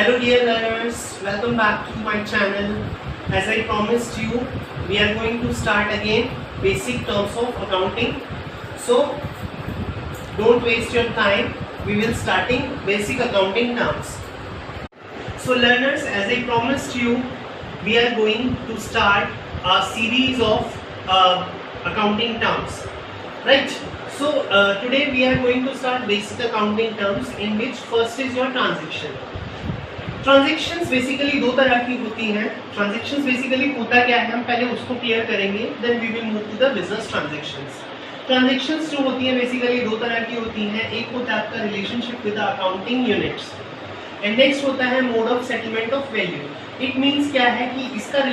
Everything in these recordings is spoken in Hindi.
Hello dear learners, welcome back to my channel. As I promised you, we are going to start again basic terms of accounting. So don't waste your time, we will starting basic accounting terms. So learners, as I promised you, we are going to start a series of accounting terms, right? So today we are going to start basic accounting terms, in which first is your transaction. Transactions basically दो तरह की होती हैं. ट्रांजेक्शंस बेसिकली होता क्या है, हम पहले उसको क्लियर करेंगे, then we will move to the business transactions. Transactions जो होती हैं बेसिकली दो तरह की होती हैं. एक होता है आपका relationship with accounting units and next होता है mode of settlement of value. It means क्या है कि इसका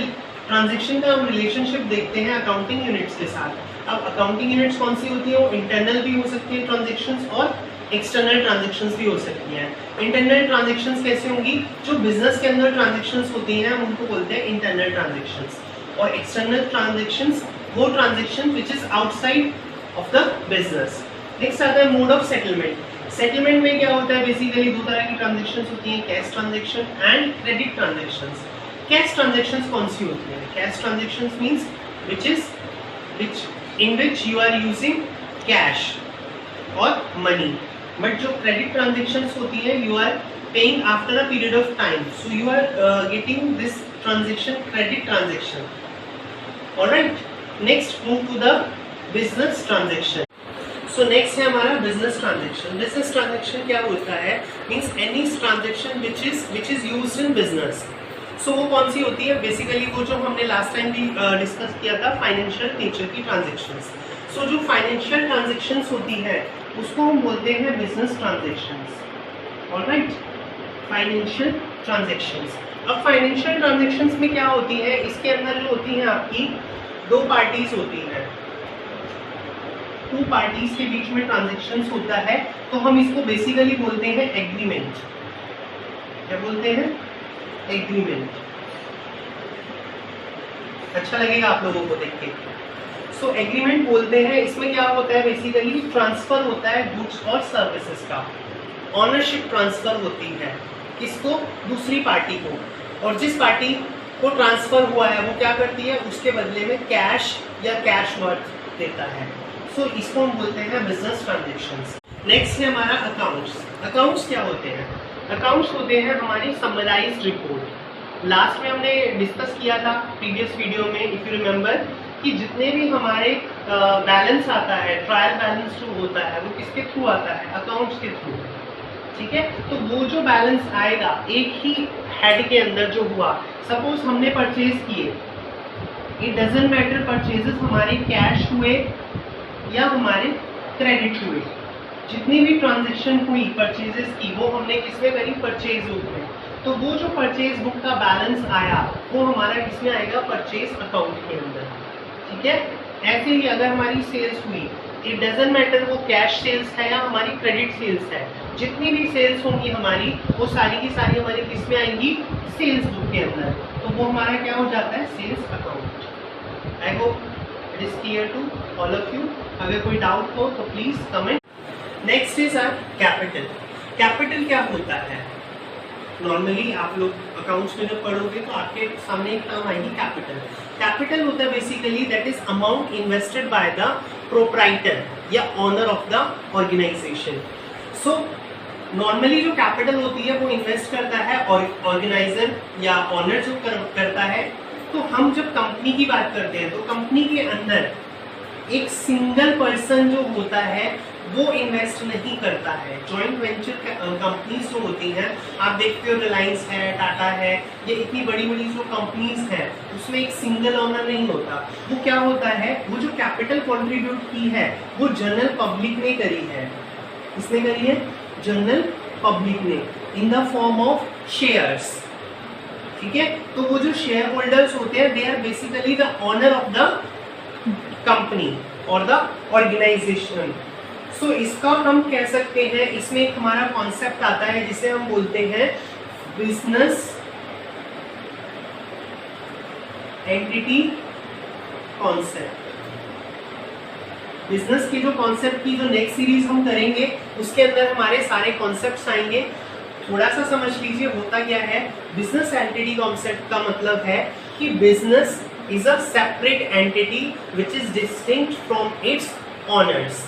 ट्रांजेक्शन का हम रिलेशनशिप देखते हैं अकाउंटिंग यूनिट्स के साथ. अब अकाउंटिंग यूनिट्स कौन सी होती है, वो इंटरनल भी हो सकती है ट्रांजेक्शंस और एक्सटर्नल ट्रांजैक्शंस भी हो सकती हैं. इंटरनल ट्रांजैक्शंस कैसे होंगी, जो बिजनेस के अंदर ट्रांजैक्शंस होती हैं हम उनको बोलते हैं इंटरनल ट्रांजैक्शंस, और एक्सटर्नल ट्रांजैक्शंस वो transaction which is outside of the business. Next आता है मोड ऑफ सेटलमेंट. सेटलमेंट में क्या होता है, बेसिकली दो तरह की ट्रांजैक्शंस होती हैं, cash transaction and credit transactions. Cash transactions कौन सी होती हैं, cash transactions means which in which you are using cash और मनी. बट जो क्रेडिट ट्रांजेक्शंस होती है, you are paying after a period of time, so you are getting this transaction credit transaction. Alright, next move to the business transaction. So next है हमारा बिजनेस ट्रांजेक्शन. बिजनेस ट्रांजेक्शन क्या होता है, means any transaction which is used in business. सो वो कौन सी होती है, बेसिकली वो जो हमने लास्ट टाइम भी डिस्कस किया था, फाइनेंशियल नेचर की ट्रांजेक्शंस. सो जो फाइनेंशियल ट्रांजेक्शंस होती है उसको हम बोलते हैं business transactions. Alright, financial transactions. अब फाइनेंशियल ट्रांजेक्शंस में क्या होती है, इसके अंदर जो होती है आपकी दो पार्टीज होती हैं, टू पार्टीज के बीच में ट्रांजेक्शंस होता है, तो हम इसको बेसिकली बोलते हैं एग्रीमेंट. क्या बोलते हैं, एग्रीमेंट. अच्छा लगेगा आप लोगों को देख के. सो एग्रीमेंट बोलते हैं. इसमें क्या होता है, बेसिकली ट्रांसफर होता है गुड्स और सर्विसेज का. ऑनरशिप ट्रांसफर होती है किसको, दूसरी पार्टी को, और जिस पार्टी को ट्रांसफर हुआ है वो क्या करती है, उसके बदले में कैश या कैश वर्थ देता है. सो इसको हम बोलते हैं बिजनेस ट्रांजेक्शंस. नेक्स्ट है हमारा अकाउंट्स. अकाउंट्स क्या होते हैं, अकाउंट्स होते हैं हमारी समराइज्ड रिपोर्ट. लास्ट में हमने डिस्कस किया था प्रीवियस वीडियो में, इफ यू रिमेंबर, कि जितने भी हमारे बैलेंस आता है, ट्रायल बैलेंस जो होता है, वो किसके थ्रू आता है, अकाउंट्स के थ्रू. ठीक है, तो वो जो बैलेंस आएगा एक ही हेड के अंदर जो हुआ, सपोज हमने परचेज किए, इट डजंट मैटर परचेजेस हमारे कैश हुए या हमारे क्रेडिट हुए, जितनी भी ट्रांजेक्शन हुई परचेजेस की वो हमने किसमें करी, परचेज बुक में. तो वो जो परचेज बुक का बैलेंस आया वो हमारा किसमें आएगा, परचेज अकाउंट के अंदर. ठीक है, ऐसे ही अगर हमारी सेल्स हुई, इट डजंट मैटर वो कैश सेल्स है या हमारी क्रेडिट सेल्स है, जितनी भी सेल्स होंगी हमारी वो सारी की सारी हमारी किसमें आएंगी, सेल्स बुक के अंदर. तो वो हमारा क्या हो जाता है, sales account. I hope it is clear to all of you. अगर कोई डाउट हो तो please comment. Next is our capital. Capital क्या होता है, नॉर्मली आप लोग अकाउंट्स में जब पढ़ोगे तो आपके सामने एक टर्म आएगी कैपिटल. कैपिटल होता है basically that is amount invested by the proprietor या owner of the organisation. So normally जो कैपिटल होती है वो इन्वेस्ट करता है और ऑर्गेनाइजर या ओनर जो करता है. तो हम जब कंपनी की बात करते हैं तो कंपनी के अंदर एक सिंगल पर्सन जो होता है वो इन्वेस्ट नहीं करता है. जॉइंट वेंचर कंपनीज जो होती हैं, आप देखते हो रिलायंस है, टाटा है, ये इतनी बड़ी बड़ी जो कंपनीज हैं उसमें एक सिंगल ओनर नहीं होता. वो क्या होता है, वो जो कैपिटल कंट्रीब्यूट की है वो जनरल पब्लिक ने करी है. किसने करी है, जनरल पब्लिक ने, in the form of shares. ठीक है, तो वो जो शेयर होल्डर्स होते हैं, they are basically the owner of the company और द ऑर्गेनाइजेशन. सो इसका हम कह सकते हैं, इसमें एक हमारा कॉन्सेप्ट आता है जिसे हम बोलते हैं बिजनेस एंटिटी कॉन्सेप्ट. बिजनेस की जो कॉन्सेप्ट की जो नेक्स्ट सीरीज हम करेंगे उसके अंदर हमारे सारे कॉन्सेप्ट्स आएंगे. थोड़ा सा समझ लीजिए होता क्या है। बिजनेस एंटिटी कॉन्सेप्ट का मतलब है कि business is a separate entity which is distinct from its honours.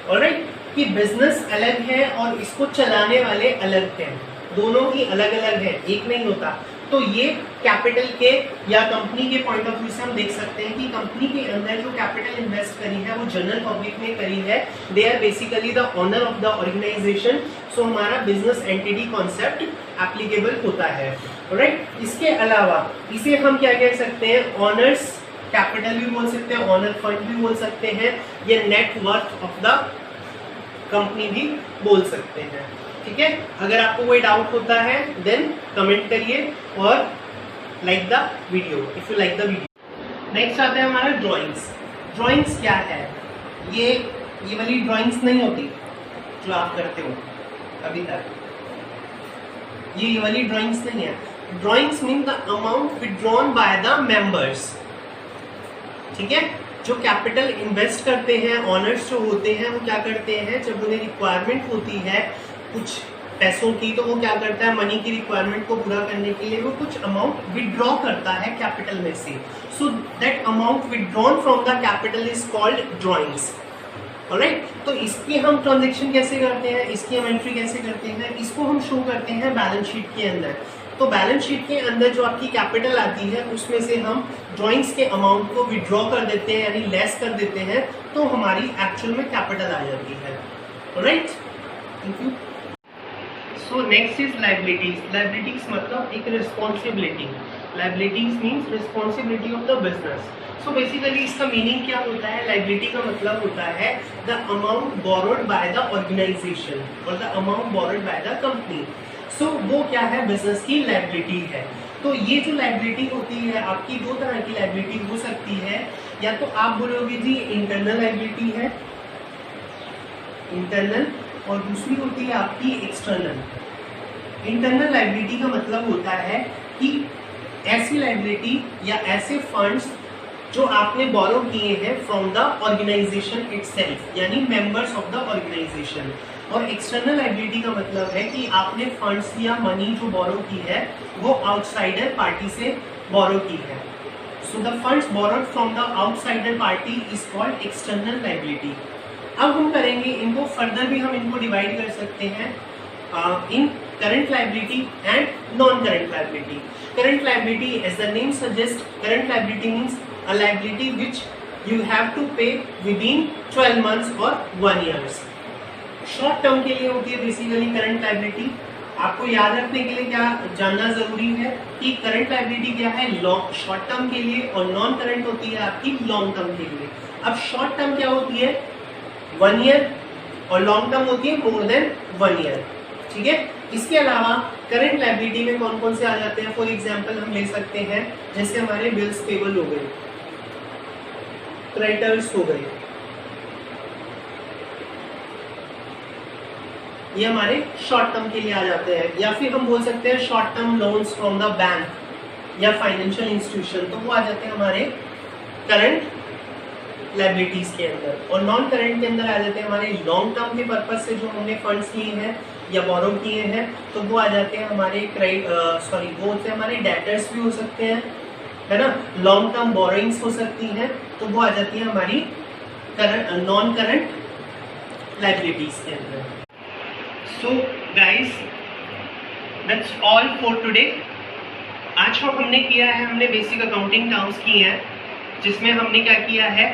Alright, कि बिजनेस अलग है और इसको चलाने वाले अलग हैं, दोनों ही अलग अलग है, एक नहीं होता। तो ये कैपिटल के या कंपनी के पॉइंट ऑफ व्यू से हम देख सकते हैं कि कंपनी के अंदर जो कैपिटल इन्वेस्ट करी है वो जनरल पब्लिक ने करी है, they are basically the owner of the organisation. So हमारा बिजनेस एंटिटी कॉन्सेप्ट एप्लीकेबल होता है, राइट। इसके अलावा इसे हम क्या कह सकते हैं, ऑनर्स कैपिटल भी बोल सकते हैं, ऑनर फंड भी बोल सकते हैं, ये net worth of the company भी बोल सकते हैं, ठीक है। अगर आपको कोई डाउट होता है देन कमेंट करिए और like the video if you like the video. Next आता है हमारा ड्राइंग्स। ड्राइंग्स क्या है, ये वाली ड्राइंग्स नहीं होती जो आप करते हो अभी तक, ये वाली ड्राइंग्स नहीं है। Drawings mean the amount withdrawn by the members, ठीक है। जो कैपिटल इन्वेस्ट करते हैं, ऑनर्स जो होते हैं, वो क्या करते हैं, जब उन्हें रिक्वायरमेंट होती है कुछ पैसों की, तो वो क्या करता है, मनी की रिक्वायरमेंट को पूरा करने के लिए वो कुछ अमाउंट विड्रॉ करता है कैपिटल में से। So that amount withdrawn from the capital is called drawings, alright. तो इसकी हम ट्रांजैक्शन कैसे करते हैं, इसकी हम एंट्री कैसे करते हैं, इसको हम शो करते हैं बैलेंस शीट के अंदर। तो बैलेंस शीट के अंदर जो आपकी कैपिटल आती है उसमें से हम ड्राइंग्स के अमाउंट को विड्रॉ कर देते हैं, यानी लेस कर देते हैं, तो हमारी एक्चुअल में कैपिटल आ जाती है, alright. Thank you. So next is liabilities. Liabilities मतलब एक responsibility. Liabilities means responsibility of the business. So basically इसका मीनिंग क्या होता है, लायबिलिटी का मतलब होता है the amount borrowed by the organization और the amount borrowed by the company. So वो क्या है, बिजनेस की लायबिलिटी है। तो ये जो लायबिलिटी होती है आपकी, दो तरह की लायबिलिटी हो सकती है। या तो आप बोलोगे जी इंटरनल लायबिलिटी है, इंटरनल, और दूसरी होती है आपकी एक्सटर्नल। इंटरनल लायबिलिटी का मतलब होता है कि ऐसी लायबिलिटी या ऐसे फंड्स जो आपने बोरो किए हैं फ्रॉम द ऑर्गेनाइजेशन इटसेल्फ, यानी मेंबर्स ऑफ द ऑर्गेनाइजेशन। और एक्सटर्नल लायबिलिटी का मतलब है कि आपने फंड्स या मनी जो बोरो की है वो आउटसाइडर पार्टी से बोरो की है। So the funds borrowed from the outsider party is called external liability. अब हम करेंगे इनको फर्दर भी, हम इनको डिवाइड कर सकते हैं in current liability and non current liability. Current liability, as the name suggest, current liability means a liability which you have to pay within 12 months or 1 year। Short term के लिए होती है बेसिकली करंट लायबिलिटी। आपको याद रखने के लिए क्या जानना जरूरी है कि करंट लायबिलिटी क्या है, शॉर्ट टर्म के लिए, और नॉन करंट होती है आपकी लॉन्ग टर्म के लिए। अब शॉर्ट टर्म क्या होती है, 1 ईयर, और लॉन्ग टर्म होती है मोर देन 1 ईयर, ठीक है। इसके अलावा करंट लायबिलिटी में कौन कौन से आ जाते हैं, फॉर एग्जांपल हम ले सकते हैं जैसे हमारे बिल्स पेबल हो गए, क्रेडिटर्स हो गए, ये हमारे शॉर्ट टर्म के लिए आ जाते हैं। या फिर हम बोल सकते हैं short term loans from the bank या फाइनेंशियल इंस्टीट्यूशन, तो वो आ जाते हैं हमारे करंट लायबिलिटीज के अंदर। और नॉन करंट के अंदर आ जाते हैं हमारे लॉन्ग टर्म के पर्पज से जो हमने फंड्स लिए हैं या बोरो किए हैं, तो वो आ जाते हैं हमारे वो होते हैं हमारे डेटर्स भी हो सकते हैं, है ना। लॉन्ग टर्म बोरोइंग्स हो सकती हैं, तो वो आ जाती है हमारी नॉन करंट लायबिलिटीज के अंदर। So guys, that's all for today. आज जो हमने किया है, हमने बेसिक अकाउंटिंग टर्म्स की हैं, जिसमें हमने क्या किया है,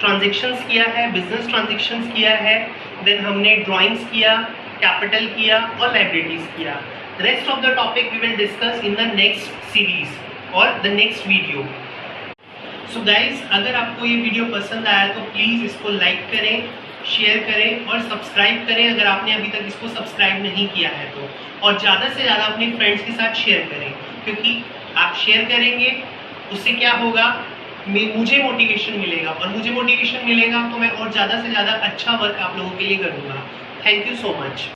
ट्रांजैक्शंस किया है, बिजनेस ट्रांजैक्शंस किया है, देन हमने ड्राइंग्स किया, कैपिटल किया और लायबिलिटीज किया। Rest of the topic we will discuss in the next series और the next video. So guys, अगर आपको ये वीडियो पसंद आया तो प्लीज़ इसको लाइक करें, शेयर करें और सब्सक्राइब करें अगर आपने अभी तक इसको सब्सक्राइब नहीं किया है तो। और ज़्यादा से ज़्यादा अपने फ्रेंड्स के साथ शेयर करें, क्योंकि आप शेयर करेंगे उससे क्या होगा, मुझे मोटिवेशन मिलेगा, और मुझे मोटिवेशन मिलेगा तो मैं और ज़्यादा से ज़्यादा अच्छा वर्क आप लोगों के लिए करूँगा। Thank you so much.